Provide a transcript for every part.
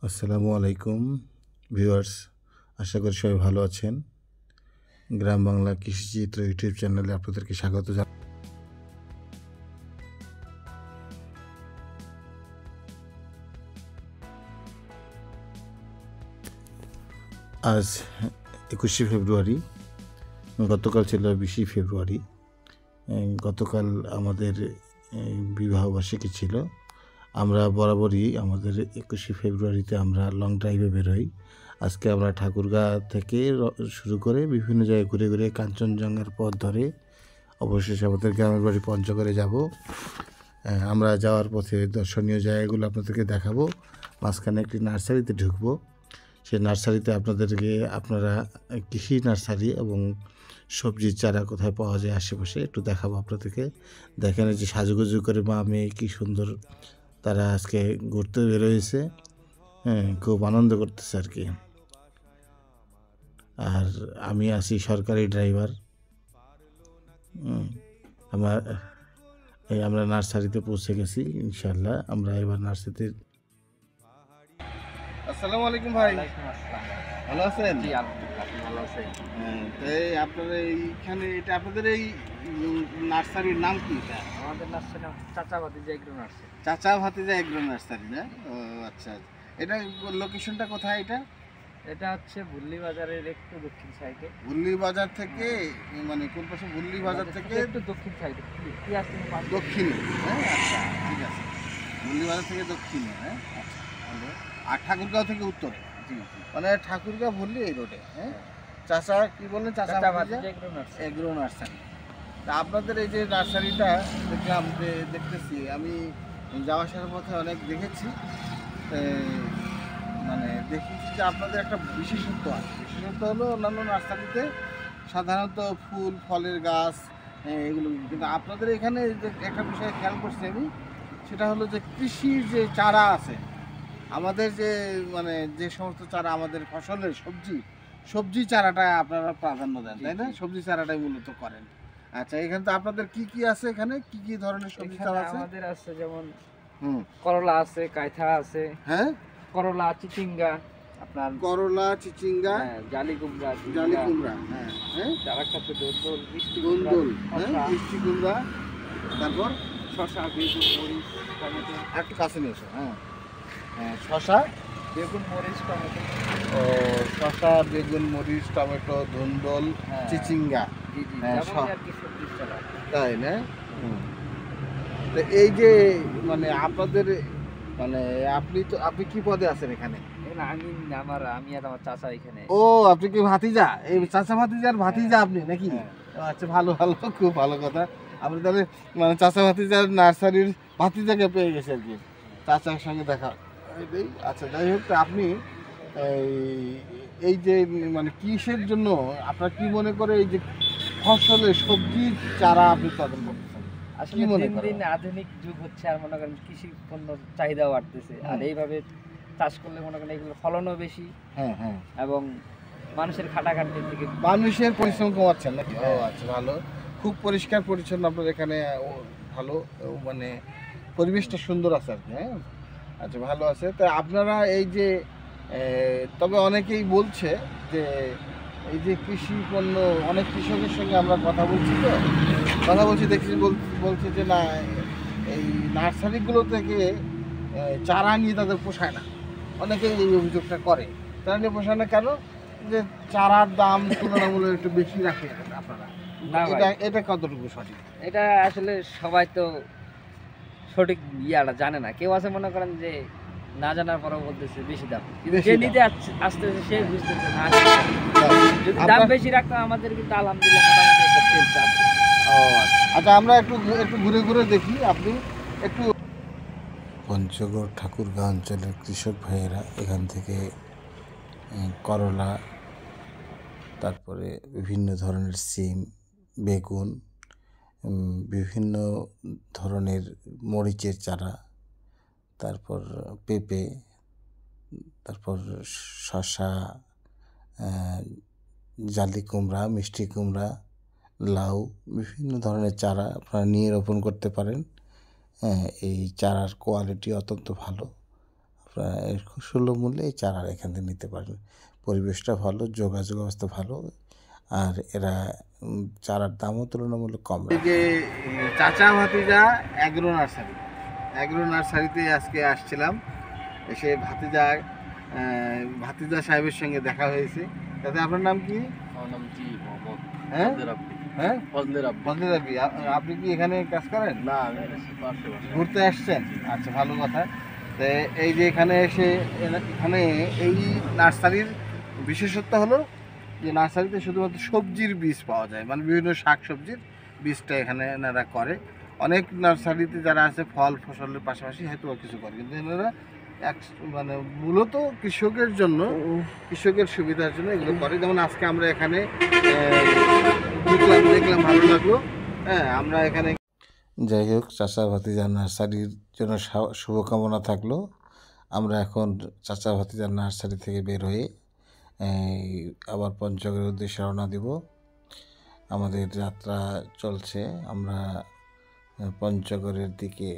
আসসালামু আলাইকুম ভিউয়ার্স, আশা করি সবাই ভালো আছেন। গ্রাম বাংলা কৃষিচিত্র ইউটিউব চ্যানেলে আপনাদেরকে স্বাগত জানাই। আজ 21শে ফেব্রুয়ারি, গতকাল ছিল 20শে ফেব্রুয়ারি। গতকাল আমাদের বিবাহবার্ষিকী ছিল। আমরা বরাবরই আমাদের 21শে ফেব্রুয়ারিতে আমরা লং ড্রাইভে বেরোই। আজকে আমরা ঠাকুরগাঁ থেকে শুরু করে বিভিন্ন জায়গায় ঘুরে ঘুরে কাঞ্চনজঙ্ঘার পথ ধরে অবশেষে আমাদের গ্রামের বাড়ি পঞ্চগড়ে যাব। আমরা যাওয়ার পথে দর্শনীয় জায়গাগুলো আপনাদেরকে দেখাবো। মাঝখানে একটি নার্সারিতে ঢুকবো। সেই নার্সারিতে আপনারা কৃষি নার্সারি এবং সবজির চারা কোথায় পাওয়া যায় আশেপাশে একটু দেখাবো আপনাদেরকে। দেখেন যে সাজুগুজু করে মা মেয়ে কী সুন্দর তারা আজকে ঘুরতে বেরোয়েছে। খুব আনন্দ করতেছে আর কি। আর আমি আছি সরকারি ড্রাইভার। আমরা নার্সারিতে পৌঁছে গেছি। ইনশাল্লাহ আমরা এবার নার্সারিতে। আসসালামু আলাইকুম ভাই, ভালো আছেন? জি আলহামদুলিল্লাহ, আপনি ভালো আছেন? আপনার এইখানে এটা আপনাদের এই নার্সারির নাম কি? এটা আমাদের নার্সারি চাচা ভাতিজা এগ্রো নার্সারি। চাচা ভাতিজা এগ্রো নার্সারি না? ও আচ্ছা, এটা লোকেশনটা কোথায়? এটা হচ্ছে ভুল্লি বাজারের একটু দক্ষিণ সাইডে। ভুল্লি বাজার থেকে মানে কোন পাশে? ভুল্লি বাজার থেকে একটু দক্ষিণ সাইডে কি আসছে দক্ষিণে। হ্যাঁ আচ্ছা, ঠিক আছে। ভুল্লি বাজার থেকে দক্ষিণে। হ্যাঁ আচ্ছা, ভালো। আর ঠাকুরগাঁও থেকে উত্তরে। জি মানে ঠাকুরগাঁও ভুল্লি এই রোডে। হ্যাঁ চাচা কি বললেন? চাচা ভাতিজা এগ্রো নার্সারি। তা আপনাদের এই যে নার্সারিটা দেখলাম, যে দেখতেছি আমি যাওয়া আসার পথে অনেক দেখেছি, মানে দেখেছি যে আপনাদের একটা বিশেষত্ব আছে। বিশেষত্ব হলো অন্যান্য নার্সারিতে সাধারণত ফুল ফলের গাছ এগুলো, কিন্তু আপনাদের এখানে যে একটা বিষয় খেয়াল করছি আমি, সেটা হলো যে কৃষির যে চারা আছে, আমাদের যে মানে যে সমস্ত চারা আমাদের ফসলের সবজি চারাটা আপনারা প্রাধান্য দেন, তাই না? সবজি চারাটাই মূলত করেন। আচ্ছা, এখানে তো আপনাদের কি কি আছে? এখানে কি কি ধরনের সবজি চারা আছে? আমাদের আছে যেমন করলা আছে, কাইথা আছে, হ্যাঁ করলা, চিচিঙ্গা, আপনার করলা, চিচিঙ্গা, জালি কুমড়া, হ্যাঁ হ্যাঁ, চারাটা হচ্ছে দোন্দল, মিষ্টি দোন্দল, হ্যাঁ মিষ্টি কুমড়া, তারপর শসা, বেগুন, মরিচ, টমেটো। একটু কাছে নিয়ে এসো। হ্যাঁ হ্যাঁ, শসা, বেগুন, মরিচ, টমেটো। ও শসা, বেগুন, মরিচ, টমেটো, ধুন্দল, চিচিঙ্গা। জি জি, হ্যাঁ, যেমন আর কি সবজির চারা। তাই না? তো এই যে মানে আপনাদের মানে আপনি কি পদে আছেন এখানে? আমি আর আমার চাচা এখানে। ও, আপনি কি ভাতিজা? এই চাচা ভাতিজার ভাতিজা আপনি নাকি? আচ্ছা, ভালো ভালো, খুব ভালো কথা। আপনি তাহলে মানে চাচা ভাতিজার নার্সারির ভাতিজাকে পেয়ে গেছে আর কি, চাচার সঙ্গে দেখা। আচ্ছা, যাই হোক, তো আপনি এই যে মানে কিসের জন্য আপনার কি মনে করে এই যে ফসলের সবজির চারা আপনি উৎপাদন করতেছেন? আসলে দিন দিন আধুনিক যুগ হচ্ছে, আর মনে করেন কৃষি পণ্যর চাহিদা বাড়তেছে, আর এইভাবে চাষ করলে মনে করেন এগুলো ফলনও বেশি। হ্যাঁ হ্যাঁ, এবং মানুষের খাটাখাটনির থেকে মানুষের পরিশ্রম কমাচ্ছেন নাকি? ও আচ্ছা, ভালো। খুব পরিষ্কার পরিচ্ছন্ন আপনার এখানে, ভালো, মানে পরিবেশটা সুন্দর আছে আর কি। হ্যাঁ আচ্ছা, ভালো আছে। তা আপনারা এই যে তবে অনেকেই বলছে যে এই যে কৃষি পণ্য, অনেক কৃষকের সঙ্গে আমরা কথা বলছি দেখছি, বলছে যে না, এই নার্সারিগুলো থেকে চারা নিয়ে তাদের পোষায় না। অনেকেই এই অভিযোগটা করে। চারা নিয়ে পোষায় না কেন? যে চারার দাম তুলনামূলক একটু বেশি রাখে আপনারা। এটা কতটুকু সঠিক? এটা আসলে সবাই তো সঠিক ইয়াটা জানে না। কেউ আছে মনে করেন যে না জানার পরেও বলতেছে বেশি দাম, কিন্তু যে নিতে আসতেছে সে বুঝতেছে না। যদি দাম বেশি রাখতো আমাদের কিন্তু আলহামদুলিল্লাহ মোটামুটি একটা সেলস আছে। আচ্ছা, আমরা একটু ঘুরে ঘুরে দেখি। আপনি একটু পঞ্চগড় ঠাকুরগাঁ অঞ্চলের কৃষক ভাইয়েরা এখান থেকে করলা, তারপরে বিভিন্ন ধরনের সিম, বেগুন, বিভিন্ন ধরনের মরিচের চারা, তারপর পেঁপে, তারপর শসা, জালি কুমড়া, মিষ্টি কুমড়া, লাউ, বিভিন্ন ধরনের চারা আপনারা নিয়ে রোপণ করতে পারেন। এই চারার কোয়ালিটি অত্যন্ত ভালো। আপনারা প্রায় খুব সুলভ মূল্যে এই চারা এখান থেকে নিতে পারেন। পরিবেশটা ভালো, যোগাযোগ ব্যবস্থা ভালো, আর এরা চারার দামও তুলনামূলক কম এই যে চাচা ভাতিজা অ্যাগ্রো নার্সারিতে আজকে আসছিলাম, এসে ভাতিজা সাহেবের সঙ্গে দেখা হয়েছে। তাতে আপনার নাম কি? আমার নাম জি মোহাম্মদ হ্যাঁ ফজলে রাব্বি। হ্যাঁ ফজলে রাব্বি। ফজলে রাব্বি। আপনি কি এখানে কাজ করেন? না, আমি এসেছি পাশে বাসা। ঘুরতে আসছেন? আচ্ছা, ভালো কথা। তো এই যে এখানে এসে এখানে এই নার্সারির বিশেষত্ব হলো যে নার্সারিতে শুধুমাত্র সবজির বীজ পাওয়া যায়, মানে বিভিন্ন শাক সবজির বীজটা এখানে এনারা করে। অনেক নার্সারিতে যারা আছে ফল ফসলের পাশাপাশি হয়তো কিছু করে, কিন্তু এনারা মানে মূলত কৃষকের জন্য, কৃষকের সুবিধার জন্য এগুলো করে। যেমন আজকে আমরা এখানে দেখলাম, ভালো লাগলো। হ্যাঁ, আমরা এখানে যাই হোক, চাচা ভাতিজা নার্সারির জন্য শুভকামনা থাকলো। আমরা এখন চাচা ভাতিজা নার্সারি থেকে বের হয়ে আবার পঞ্চগড়ের উদ্দেশ্যে রওনা দিব। আমাদের যাত্রা চলছে, আমরা পঞ্চগড়ের দিকে।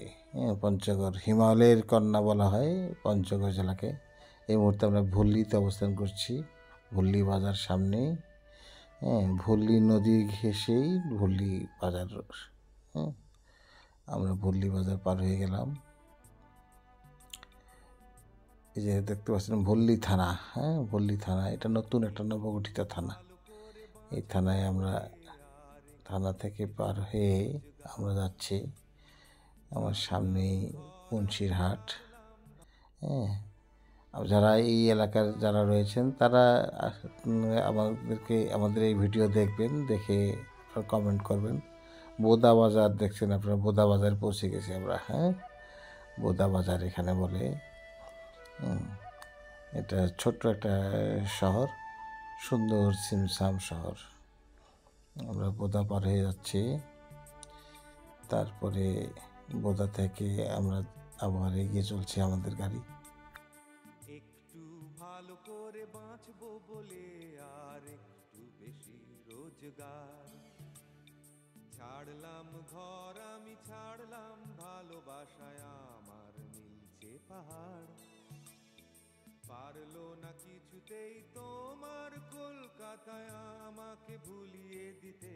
পঞ্চগড় হিমালয়ের কন্যা বলা হয় পঞ্চগড় জেলাকে। এই মুহূর্তে আমরা ভুল্লিতে অবস্থান করছি, ভুল্লি বাজার সামনেই। ভুল্লি নদী ঘেঁষেই ভুল্লি বাজার। আমরা ভুল্লি বাজার পার হয়ে গেলাম। এই যে দেখতে পাচ্ছেন ভুল্লি থানা। ভুল্লি থানা, এটা নতুন একটা নবগঠিত থানা। এই থানায় আমরা, থানা থেকে পার হয়ে আমরা যাচ্ছি, আমার সামনেই মুন্সির হাট। যারা এই এলাকার যারা রয়েছেন তারা আমাদের এই ভিডিও দেখবেন, দেখে কমেন্ট করবেন। বোদা বাজার দেখছেন আপনারা, বোদা বাজার পৌঁছে গেছি আমরা। বোদা বাজার এখানে বলে। এটা ছোট্ট একটা শহর, সুন্দর সিমসাম শহর। আমরা বোদা পার হয়ে যাচ্ছি। তারপরে বোদা থেকে আমরা আবার এগিয়ে চলছি আমাদের গাড়ি। একটু ভালো করে বাঁচবো বলে আর একটু বেশি রোজগার, ছাড়লাম ঘর আমি, ছাড়লাম ভালোবাসায় আমার মিলছে পাহাড়। পারলো না কিছুতেই তোমার কলকাতায় আমাকে ভুলিয়ে দিতে,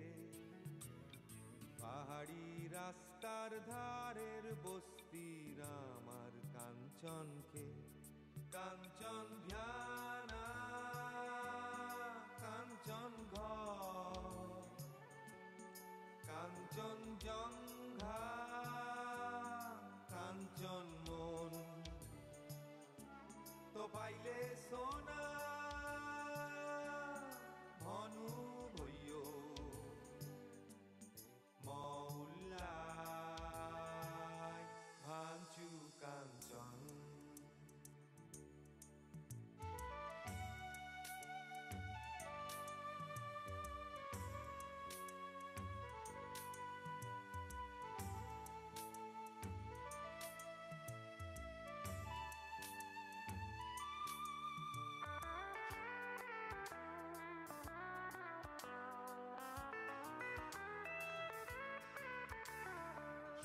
পাহাড়ি রাস্তার ধারের বস্তির আমার কাঞ্চনকে। কাঞ্চন ধ্যানা, কাঞ্চন ঘর, কাঞ্চন জঙ্ঘা, কাঞ্চন মন, তো পাইলে সোনা ধনু ভইও মৌলাই ভাঞ্চু কাঞ্চন।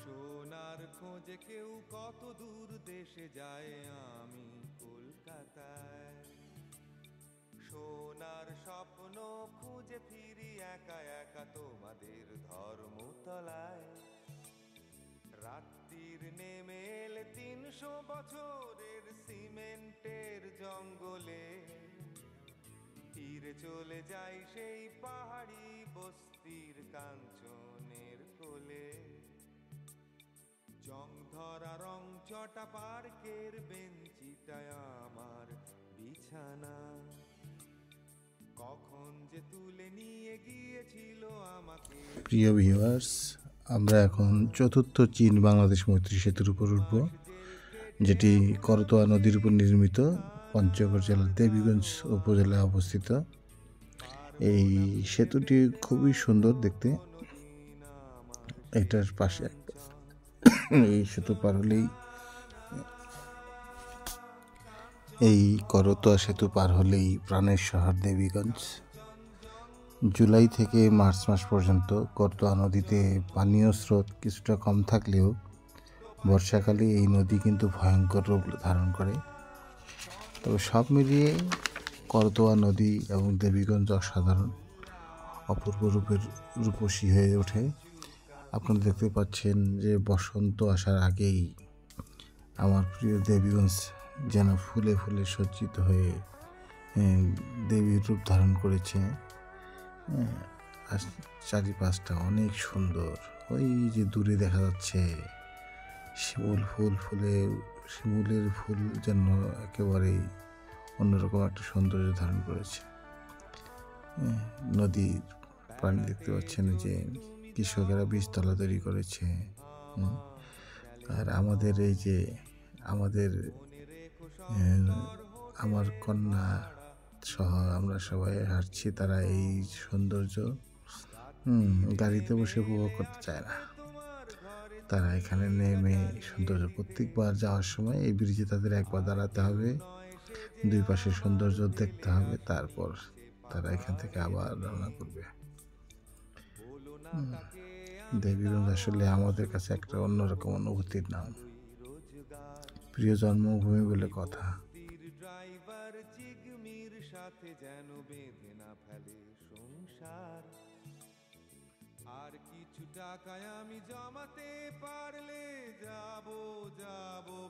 সোনার খোঁজে কেউ কত দূর দেশে যায়, আমি কলকাতায় সোনার স্বপ্ন খুঁজে ফিরি একা একা তোমাদের ধর্মতলায়। রাত্রির নেমে এলে 300 বছরের সিমেন্টের জঙ্গলে, ফিরে চলে যাই সেই পাহাড়ি বস্তির কাঞ্চনের কোলে। জং ধরা রং চটা পার্কের বেঞ্চিটায় আমার বিছানা, কখন যে তুলে নিয়ে গিয়েছিল আমাকে। প্রিয় ভিউয়ার্স, আমরা এখন চতুর্থ চীন বাংলাদেশ মৈত্রী সেতুর উপর উঠব, যেটি করতোয়া নদীর উপর নির্মিত, পঞ্চগড় জেলার দেবীগঞ্জ উপজেলায় অবস্থিত। এই সেতুটি খুবই সুন্দর দেখতে। এটার পাশে এই সেতু পার হলেই, এই করতোয়া সেতু পার হলেই প্রাণের শহর দেবীগঞ্জ। জুলাই থেকে মার্চ মাস পর্যন্ত করতোয়া নদীতে পানীয় স্রোত কিছুটা কম থাকলেও বর্ষাকালে এই নদী কিন্তু ভয়ঙ্কর রূপ ধারণ করে। তবে সব মিলিয়ে করতোয়া নদী এবং দেবীগঞ্জ অসাধারণ অপূর্ব রূপসী হয়ে ওঠে। আপনারা দেখতে পাচ্ছেন যে বসন্ত আসার আগেই আমার প্রিয় দেবীগঞ্জ যেন ফুলে ফুলে সজ্জিত হয়ে দেবীর রূপ ধারণ করেছে। আর চারিপাশটা অনেক সুন্দর। ওই যে দূরে দেখা যাচ্ছে শিমুলের ফুল যেন একেবারেই অন্যরকম একটা সৌন্দর্য ধারণ করেছে। নদীর পানি দেখতে পাচ্ছেন যে কৃষকেরা বীজতলা তৈরি করেছে। আর আমাদের এই যে আমার কন্যা সহ আমরা সবাই হাঁটছি, তারা এই সৌন্দর্য গাড়িতে বসে উপভোগ করতে চায় না। তারা এখানে নেমে সৌন্দর্য, প্রত্যেকবার যাওয়ার সময় এই ব্রিজে তাদের একবার দাঁড়াতে হবে, দুই পাশে সৌন্দর্য দেখতে হবে, তারপর তারা এখান থেকে আবার রওনা করবে। দেবীগঞ্জ আসলে আমাদের কাছে একটা অন্যরকম অনুভূতির নাম, প্রিয় জন্মভূমি বলে কথা। ড্রাইভার জিগমির সাথে যেন বেঁধে না ফেলে সংসার। আর কিছু টাকায় আমি জমাতে পারলে যাব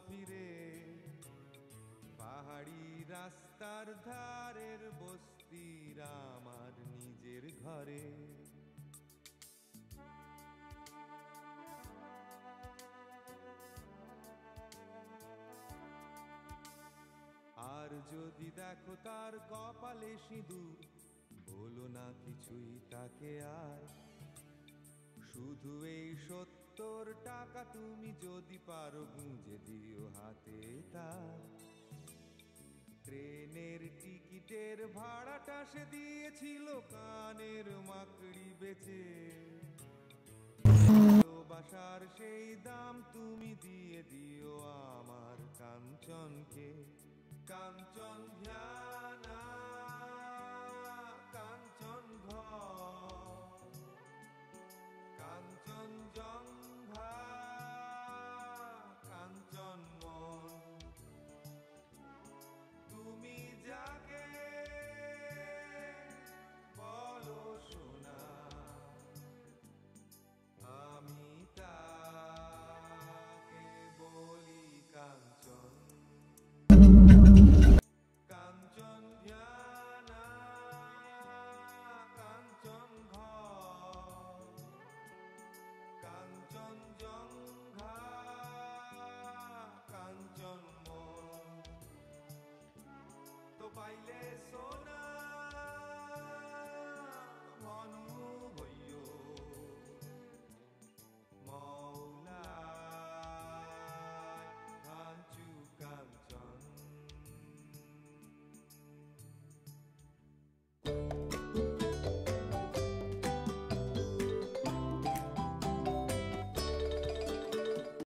ফিরে পাহাড়ি রাস্তার ধারের বস্তির আমার নিজের ঘরে। আর যদি দেখো তার কপালে সিঁদুর, বলো না কিছুই তাকে আর। শুধু এই 70 টাকা তুমি যদি পারো গুঁজে দিও হাতে তার। ট্রেনের টিকিটের ভাড়াটা সে দিয়েছিল কানের মাকড়ি বেচে। ভালোবাসার সেই দাম তুমি দিয়ে দিও আমার কাঞ্চনকে। কাঞ্চন ধ্যানা কাঞ্চন ঘর কাঞ্চন জঙ্ঘা কাঞ্চন মন, তুমি যাকে বলো শোনা আমি তাকে বলি কাঞ্চন। কাঞ্চন ধ্যানা কাঞ্চন ঘর কাঞ্চন জঙ্ঘা কাঞ্চন মন, তো পাইলে সোনা